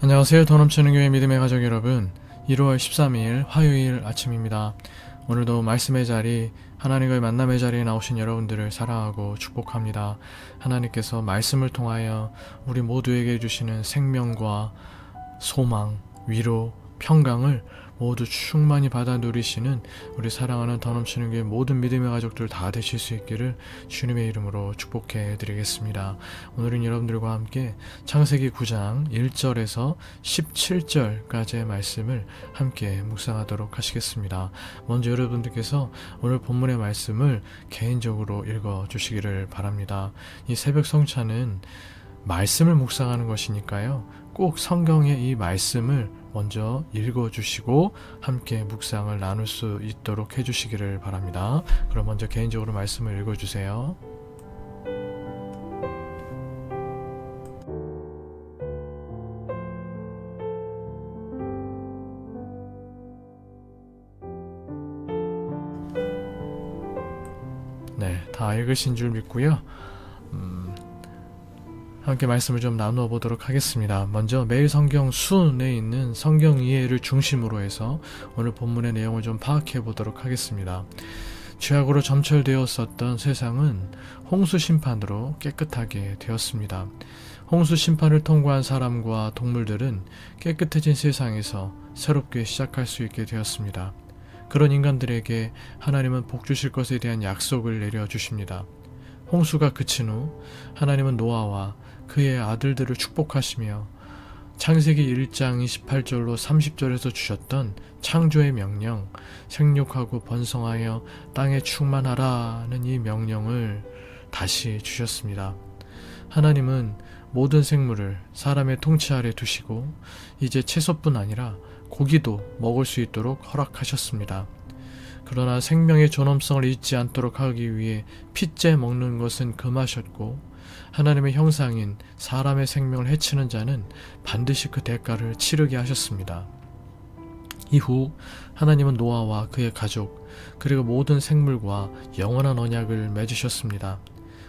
안녕하세요. 더 넘치는 교회 믿음의 가족 여러분, 1월 13일 화요일 아침입니다. 오늘도 말씀의 자리, 하나님과의 만남의 자리에 나오신 여러분들을 사랑하고 축복합니다. 하나님께서 말씀을 통하여 우리 모두에게 주시는 생명과 소망, 위로, 평강을 모두 충만히 받아 누리시는 우리 사랑하는 더 넘치는 교회 모든 믿음의 가족들 다 되실 수 있기를 주님의 이름으로 축복해 드리겠습니다. 오늘은 여러분들과 함께 창세기 9장 1절에서 17절까지의 말씀을 함께 묵상하도록 하시겠습니다. 먼저 여러분들께서 오늘 본문의 말씀을 개인적으로 읽어 주시기를 바랍니다. 이 새벽 성찬은 말씀을 묵상하는 것이니까요, 꼭 성경의 이 말씀을 먼저 읽어주시고 함께 묵상을 나눌 수 있도록 해주시기를 바랍니다. 그럼 먼저 개인적으로 말씀을 읽어주세요. 네, 다 읽으신 줄 믿고요. 함께 말씀을 좀 나누어 보도록 하겠습니다. 먼저 매일 성경 순에 있는 성경 이해를 중심으로 해서 오늘 본문의 내용을 좀 파악해 보도록 하겠습니다. 죄악으로 점철되었었던 세상은 홍수 심판으로 깨끗하게 되었습니다. 홍수 심판을 통과한 사람과 동물들은 깨끗해진 세상에서 새롭게 시작할 수 있게 되었습니다. 그런 인간들에게 하나님은 복 주실 것에 대한 약속을 내려주십니다. 홍수가 그친 후 하나님은 노아와 그의 아들들을 축복하시며 창세기 1장 28절로 30절에서 주셨던 창조의 명령, 생육하고 번성하여 땅에 충만하라는 이 명령을 다시 주셨습니다. 하나님은 모든 생물을 사람의 통치 아래 두시고 이제 채소뿐 아니라 고기도 먹을 수 있도록 허락하셨습니다. 그러나 생명의 존엄성을 잊지 않도록 하기 위해 핏째 먹는 것은 금하셨고, 하나님의 형상인 사람의 생명을 해치는 자는 반드시 그 대가를 치르게 하셨습니다. 이후 하나님은 노아와 그의 가족, 그리고 모든 생물과 영원한 언약을 맺으셨습니다.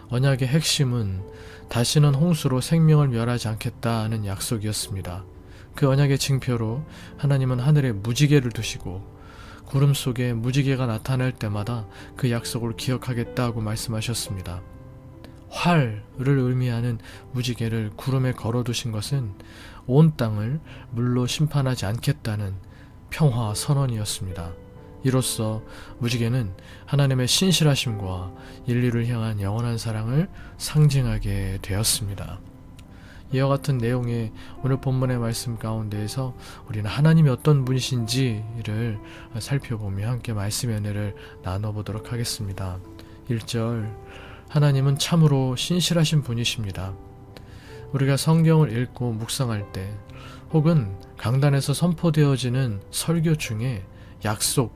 언약의 핵심은 다시는 홍수로 생명을 멸하지 않겠다는 약속이었습니다. 그 언약의 징표로 하나님은 하늘에 무지개를 두시고 구름 속에 무지개가 나타날 때마다 그 약속을 기억하겠다고 말씀하셨습니다. 활을 의미하는 무지개를 구름에 걸어두신 것은 온 땅을 물로 심판하지 않겠다는 평화 선언이었습니다. 이로써 무지개는 하나님의 신실하심과 인류를 향한 영원한 사랑을 상징하게 되었습니다. 이와 같은 내용의 오늘 본문의 말씀 가운데에서 우리는 하나님이 어떤 분이신지를 살펴보며 함께 말씀의 은혜를 나눠보도록 하겠습니다. 1절, 하나님은 참으로 신실하신 분이십니다. 우리가 성경을 읽고 묵상할 때 혹은 강단에서 선포되어지는 설교 중에 약속,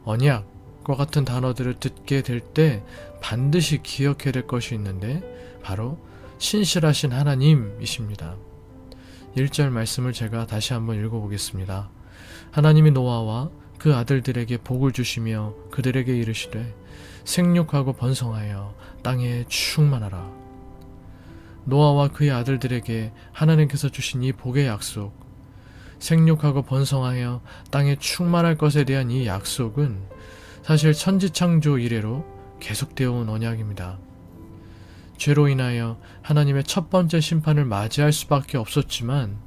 언약과 같은 단어들을 듣게 될 때 반드시 기억해야 될 것이 있는데 바로 신실하신 하나님이십니다. 1절 말씀을 제가 다시 한번 읽어보겠습니다. 하나님이 노아와 그 아들들에게 복을 주시며 그들에게 이르시되 생육하고 번성하여 땅에 충만하라. 노아와 그의 아들들에게 하나님께서 주신 이 복의 약속, 생육하고 번성하여 땅에 충만할 것에 대한 이 약속은 사실 천지창조 이래로 계속되어 온 언약입니다. 죄로 인하여 하나님의 첫 번째 심판을 맞이할 수밖에 없었지만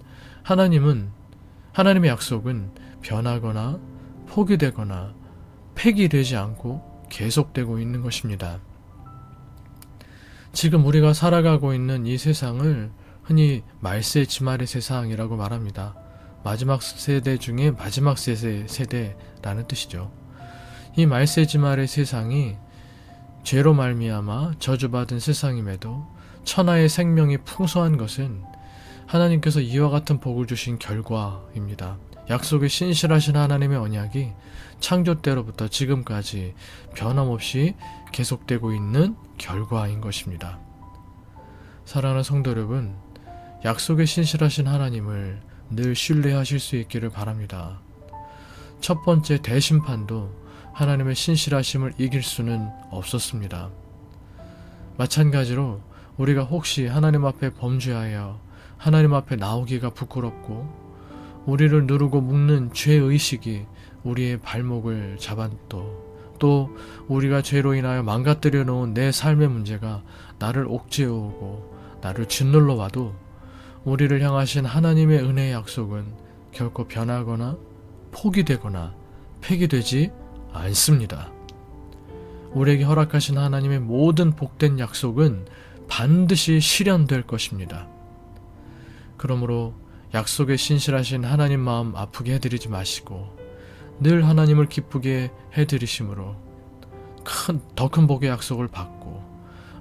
하나님의 약속은 변하거나 포기되거나 폐기되지 않고 계속되고 있는 것입니다. 지금 우리가 살아가고 있는 이 세상을 흔히 말세 지말의 세상이라고 말합니다. 마지막 세대 중에 마지막 세대라는 뜻이죠. 이 말세 지말의 세상이 죄로 말미암아 저주받은 세상임에도 천하의 생명이 풍성한 것은 하나님께서 이와 같은 복을 주신 결과입니다. 약속의 신실하신 하나님의 언약이 창조 때로부터 지금까지 변함없이 계속되고 있는 결과인 것입니다. 사랑하는 성도 여러분, 약속의 신실하신 하나님을 늘 신뢰하실 수 있기를 바랍니다. 첫 번째 대심판도 하나님의 신실하심을 이길 수는 없었습니다. 마찬가지로 우리가 혹시 하나님 앞에 범죄하여 하나님 앞에 나오기가 부끄럽고 우리를 누르고 묶는 죄의식이 우리의 발목을 잡아도 또 우리가 죄로 인하여 망가뜨려 놓은 내 삶의 문제가 나를 옥죄어오고 나를 짓눌러 와도 우리를 향하신 하나님의 은혜의 약속은 결코 변하거나 포기되거나 폐기되지 않습니다. 우리에게 허락하신 하나님의 모든 복된 약속은 반드시 실현될 것입니다. 그러므로 약속에 신실하신 하나님 마음 아프게 해드리지 마시고 늘 하나님을 기쁘게 해드리심으로 더 큰 복의 약속을 받고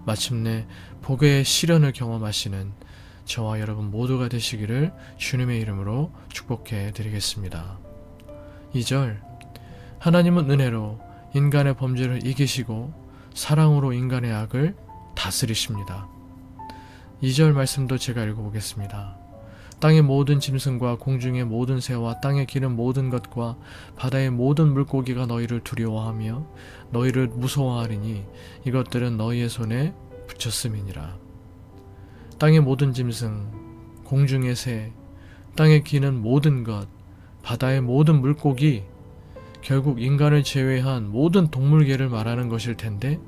마침내 복의 실현을 경험하시는 저와 여러분 모두가 되시기를 주님의 이름으로 축복해 드리겠습니다. 2절, 하나님은 은혜로 인간의 범죄를 이기시고 사랑으로 인간의 악을 다스리십니다. 2절 말씀도 제가 읽어보겠습니다. 땅의 모든 짐승과 공중의 모든 새와 땅에 기는 모든 것과 바다의 모든 물고기가 너희를 두려워하며 너희를 무서워하리니 이것들은 너희의 손에 붙였음이니라. 땅의 모든 짐승, 공중의 새, 땅에 기는 모든 것, 바다의 모든 물고기, 결국 인간을 제외한 모든 동물계를 말하는 것일 텐데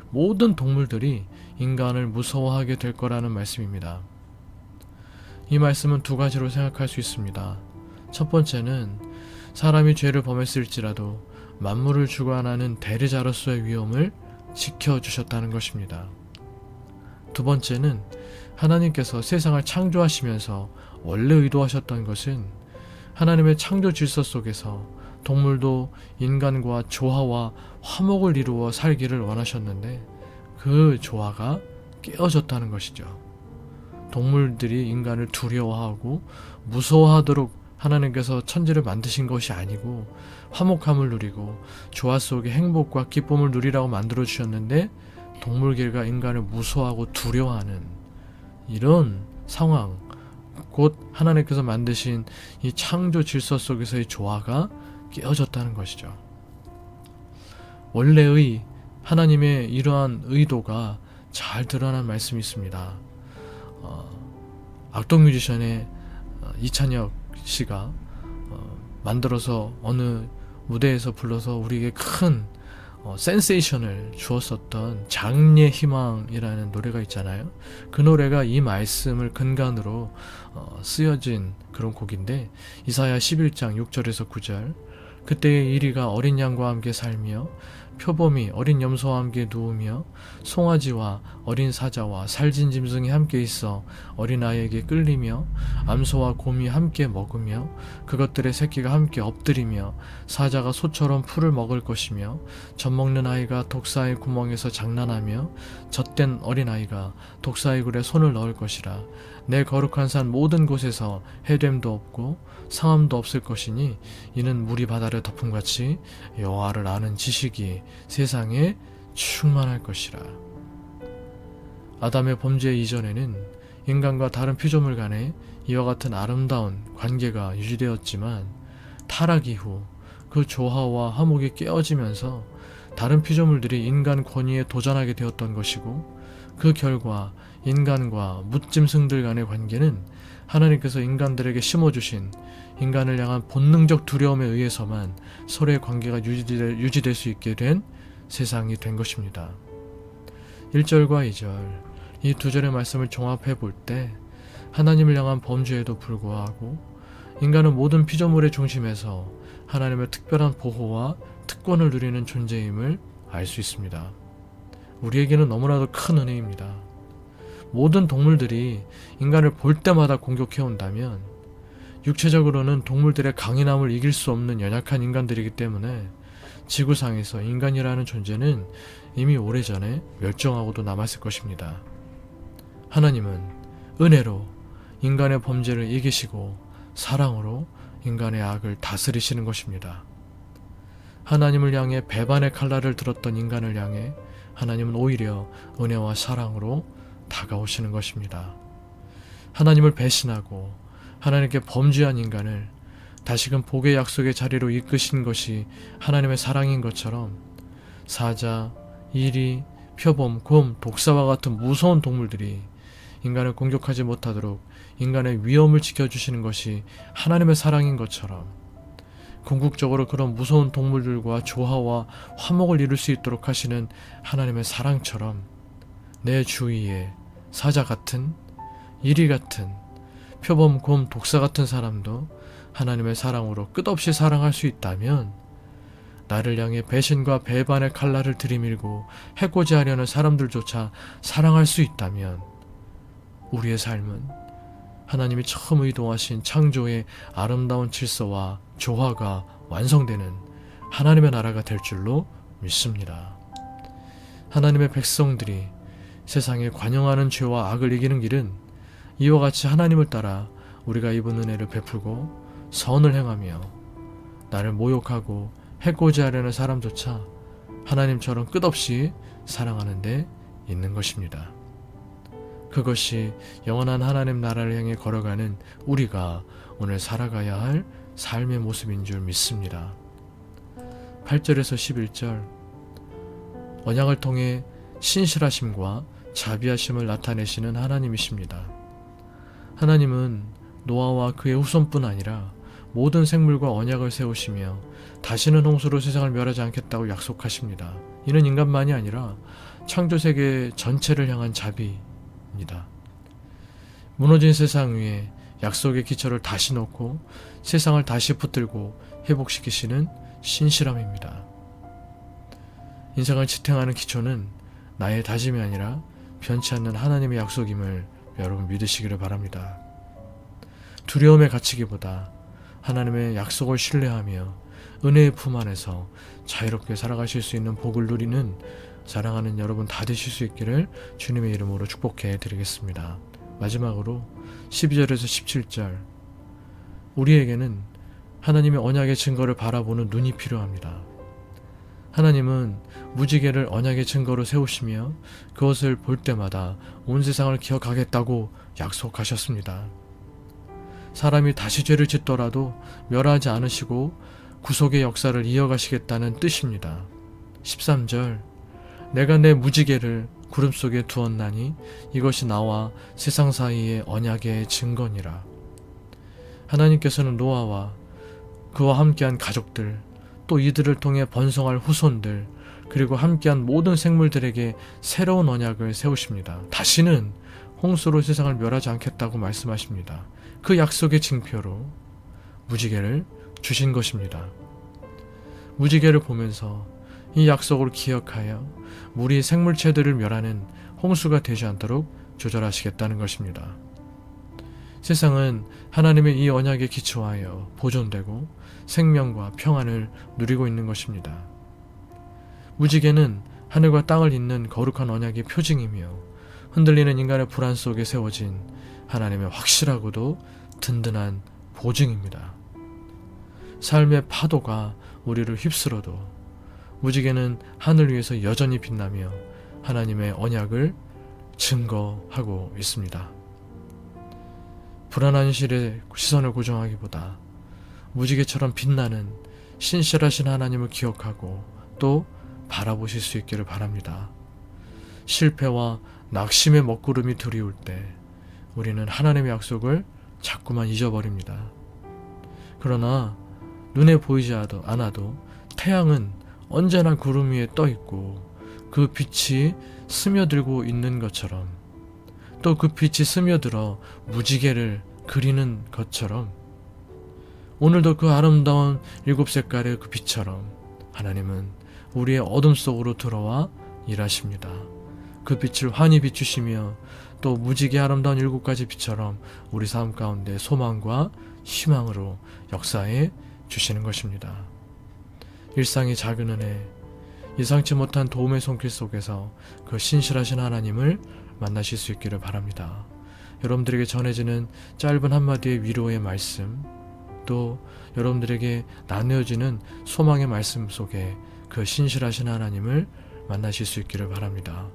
모든 동물들이 인간을 무서워하게 될 거라는 말씀입니다. 이 말씀은 두 가지로 생각할 수 있습니다. 첫 번째는 사람이 죄를 범했을지라도 만물을 주관하는 대리자로서의 위엄을 지켜주셨다는 것입니다. 두 번째는 하나님께서 세상을 창조하시면서 원래 의도하셨던 것은 하나님의 창조 질서 속에서 동물도 인간과 조화와 화목을 이루어 살기를 원하셨는데 그 조화가 깨어졌다는 것이죠. 동물들이 인간을 두려워하고 무서워하도록 하나님께서 천지를 만드신 것이 아니고 화목함을 누리고 조화 속에 행복과 기쁨을 누리라고 만들어 주셨는데 동물계가 인간을 무서워하고 두려워하는 이런 상황, 곧 하나님께서 만드신 이 창조 질서 속에서의 조화가 깨어졌다는 것이죠. 원래의 하나님의 이러한 의도가 잘 드러난 말씀이 있습니다. 악동 뮤지션의 이찬혁 씨가 만들어서 어느 무대에서 불러서 우리에게 큰 센세이션을 주었었던 장래 희망이라는 노래가 있잖아요. 그 노래가 이 말씀을 근간으로 쓰여진 그런 곡인데 이사야 11장 6절에서 9절, 그때의 이리가 어린 양과 함께 살며 표범이 어린 염소와 함께 누우며 송아지와 어린 사자와 살진 짐승이 함께 있어 어린아이에게 끌리며 암소와 곰이 함께 먹으며 그것들의 새끼가 함께 엎드리며 사자가 소처럼 풀을 먹을 것이며 젖먹는 아이가 독사의 구멍에서 장난하며 젖된 어린아이가 독사의 굴에 손을 넣을 것이라. 내 거룩한 산 모든 곳에서 해됨도 없고 상함도 없을 것이니 이는 물이 바다를 덮음같이 여호와를 아는 지식이 세상에 충만할 것이라. 아담의 범죄 이전에는 인간과 다른 피조물 간에 이와 같은 아름다운 관계가 유지되었지만 타락 이후 그 조화와 화목이 깨어지면서 다른 피조물들이 인간 권위에 도전하게 되었던 것이고, 그 결과 인간과 묻짐승들 간의 관계는 하나님께서 인간들에게 심어주신 인간을 향한 본능적 두려움에 의해서만 서로의 관계가 유지될 수 있게 된 세상이 된 것입니다. 1절과 2절, 이 두 절의 말씀을 종합해 볼 때 하나님을 향한 범죄에도 불구하고 인간은 모든 피조물의 중심에서 하나님의 특별한 보호와 특권을 누리는 존재임을 알 수 있습니다. 우리에게는 너무나도 큰 은혜입니다. 모든 동물들이 인간을 볼 때마다 공격해온다면 육체적으로는 동물들의 강인함을 이길 수 없는 연약한 인간들이기 때문에 지구상에서 인간이라는 존재는 이미 오래전에 멸종하고도 남았을 것입니다. 하나님은 은혜로 인간의 범죄를 이기시고 사랑으로 인간의 악을 다스리시는 것입니다. 하나님을 향해 배반의 칼날을 들었던 인간을 향해 하나님은 오히려 은혜와 사랑으로 다가오시는 것입니다. 하나님을 배신하고 하나님께 범죄한 인간을 다시금 복의 약속의 자리로 이끄신 것이 하나님의 사랑인 것처럼 사자, 이리, 표범, 곰, 독사와 같은 무서운 동물들이 인간을 공격하지 못하도록 인간의 위엄을 지켜주시는 것이 하나님의 사랑인 것처럼, 궁극적으로 그런 무서운 동물들과 조화와 화목을 이룰 수 있도록 하시는 하나님의 사랑처럼 내 주위에 사자 같은, 이리 같은, 표범, 곰, 독사 같은 사람도 하나님의 사랑으로 끝없이 사랑할 수 있다면, 나를 향해 배신과 배반의 칼날을 들이밀고 해코지 하려는 사람들조차 사랑할 수 있다면, 우리의 삶은 하나님이 처음 의도하신 창조의 아름다운 질서와 조화가 완성되는 하나님의 나라가 될 줄로 믿습니다. 하나님의 백성들이 세상에 관영하는 죄와 악을 이기는 길은 이와 같이 하나님을 따라 우리가 입은 은혜를 베풀고 선을 행하며 나를 모욕하고 해코지 하려는 사람조차 하나님처럼 끝없이 사랑하는 데 있는 것입니다. 그것이 영원한 하나님 나라를 향해 걸어가는 우리가 오늘 살아가야 할 삶의 모습인 줄 믿습니다. 8절에서 11절, 언약을 통해 신실하심과 자비하심을 나타내시는 하나님이십니다. 하나님은 노아와 그의 후손뿐 아니라 모든 생물과 언약을 세우시며 다시는 홍수로 세상을 멸하지 않겠다고 약속하십니다. 이는 인간만이 아니라 창조세계 전체를 향한 자비입니다. 무너진 세상 위에 약속의 기초를 다시 놓고 세상을 다시 붙들고 회복시키시는 신실함입니다. 인생을 지탱하는 기초는 나의 다짐이 아니라 변치 않는 하나님의 약속임을 여러분 믿으시기를 바랍니다. 두려움에 갇히기보다 하나님의 약속을 신뢰하며 은혜의 품 안에서 자유롭게 살아가실 수 있는 복을 누리는 사랑하는 여러분 다 되실 수 있기를 주님의 이름으로 축복해 드리겠습니다. 마지막으로 12절에서 17절, 우리에게는 하나님의 언약의 증거를 바라보는 눈이 필요합니다. 하나님은 무지개를 언약의 증거로 세우시며 그것을 볼 때마다 온 세상을 기억하겠다고 약속하셨습니다. 사람이 다시 죄를 짓더라도 멸하지 않으시고 구속의 역사를 이어가시겠다는 뜻입니다. 13절, 내가 내 무지개를 구름 속에 두었나니 이것이 나와 세상 사이의 언약의 증거니라. 하나님께서는 노아와 그와 함께한 가족들, 또 이들을 통해 번성할 후손들, 그리고 함께한 모든 생물들에게 새로운 언약을 세우십니다. 다시는 홍수로 세상을 멸하지 않겠다고 말씀하십니다. 그 약속의 징표로 무지개를 주신 것입니다. 무지개를 보면서 이 약속을 기억하여 우리 생물체들을 멸하는 홍수가 되지 않도록 조절하시겠다는 것입니다. 세상은 하나님의 이 언약에 기초하여 보존되고 생명과 평안을 누리고 있는 것입니다. 무지개는 하늘과 땅을 잇는 거룩한 언약의 표징이며 흔들리는 인간의 불안 속에 세워진 하나님의 확실하고도 든든한 보증입니다. 삶의 파도가 우리를 휩쓸어도 무지개는 하늘 위에서 여전히 빛나며 하나님의 언약을 증거하고 있습니다. 불안한 실에 시선을 고정하기보다 무지개처럼 빛나는 신실하신 하나님을 기억하고 또 바라보실 수 있기를 바랍니다. 실패와 낙심의 먹구름이 두리울 때 우리는 하나님의 약속을 자꾸만 잊어버립니다. 그러나 눈에 보이지 않아도 태양은 언제나 구름 위에 떠 있고 그 빛이 스며들고 있는 것처럼 또 그 빛이 스며들어 무지개를 그리는 것처럼 오늘도 그 아름다운 7색깔의 그 빛처럼 하나님은 우리의 어둠 속으로 들어와 일하십니다. 그 빛을 환히 비추시며 또 무지개 아름다운 7가지 빛처럼 우리 삶 가운데 소망과 희망으로 역사해 주시는 것입니다. 일상의 작은 은혜, 예상치 못한 도움의 손길 속에서 그 신실하신 하나님을 만나실 수 있기를 바랍니다. 여러분들에게 전해지는 짧은 한마디의 위로의 말씀, 또 여러분들에게 나누어지는 소망의 말씀 속에 그 신실하신 하나님을 만나실 수 있기를 바랍니다.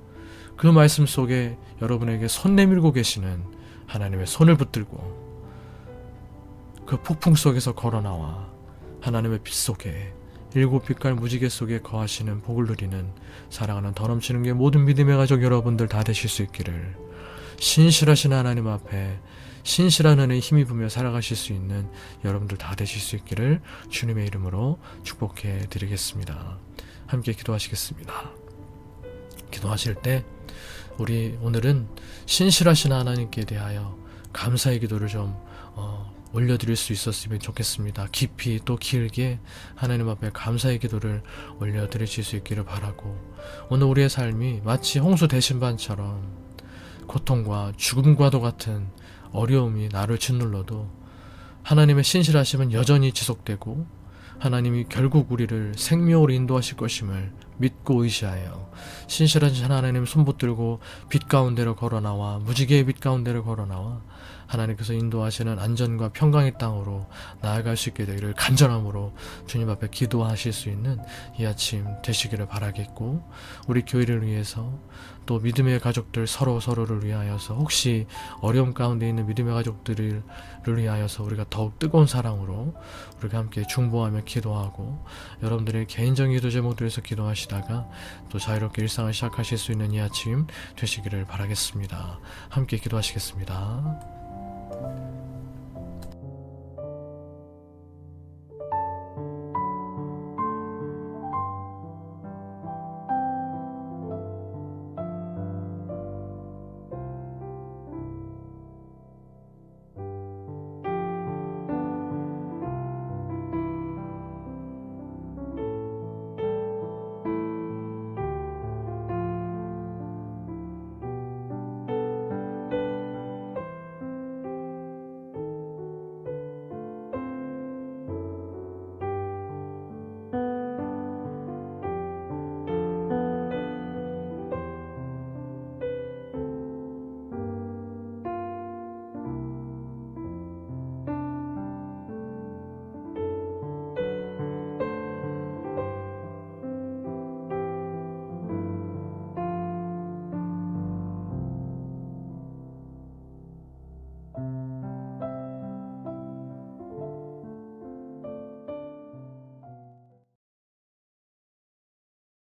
그 말씀 속에 여러분에게 손 내밀고 계시는 하나님의 손을 붙들고 그 폭풍 속에서 걸어나와 하나님의 빛 속에 7빛깔 무지개 속에 거하시는 복을 누리는 사랑하는 더 넘치는 게 모든 믿음의 가족 여러분들 다 되실 수 있기를, 신실하신 하나님 앞에 신실한 은혜에 힘입으며 살아가실 수 있는 여러분들 다 되실 수 있기를 주님의 이름으로 축복해 드리겠습니다. 함께 기도하시겠습니다. 기도하실 때 우리 오늘은 신실하신 하나님께 대하여 감사의 기도를 좀 올려드릴 수 있었으면 좋겠습니다. 깊이 또 길게 하나님 앞에 감사의 기도를 올려드리실 수 있기를 바라고, 오늘 우리의 삶이 마치 홍수 대신반처럼 고통과 죽음과도 같은 어려움이 나를 짓눌러도 하나님의 신실하심은 여전히 지속되고 하나님이 결국 우리를 생명으로 인도하실 것임을 믿고 의지하여 신실하신 하나님 손붙들고 빛 가운데로 걸어나와 무지개의 빛 가운데로 걸어나와 하나님께서 인도하시는 안전과 평강의 땅으로 나아갈 수 있게 되기를 간절함으로 주님 앞에 기도하실 수 있는 이 아침 되시기를 바라겠고, 우리 교회를 위해서 또 믿음의 가족들 서로를 위하여서 혹시 어려움 가운데 있는 믿음의 가족들을 위하여서 우리가 더욱 뜨거운 사랑으로 우리가 함께 중보하며 기도하고 여러분들의 개인적인 기도 제목들에서 기도하시다가 또 자유롭게 일상을 시작하실 수 있는 이 아침 되시기를 바라겠습니다. 함께 기도하시겠습니다.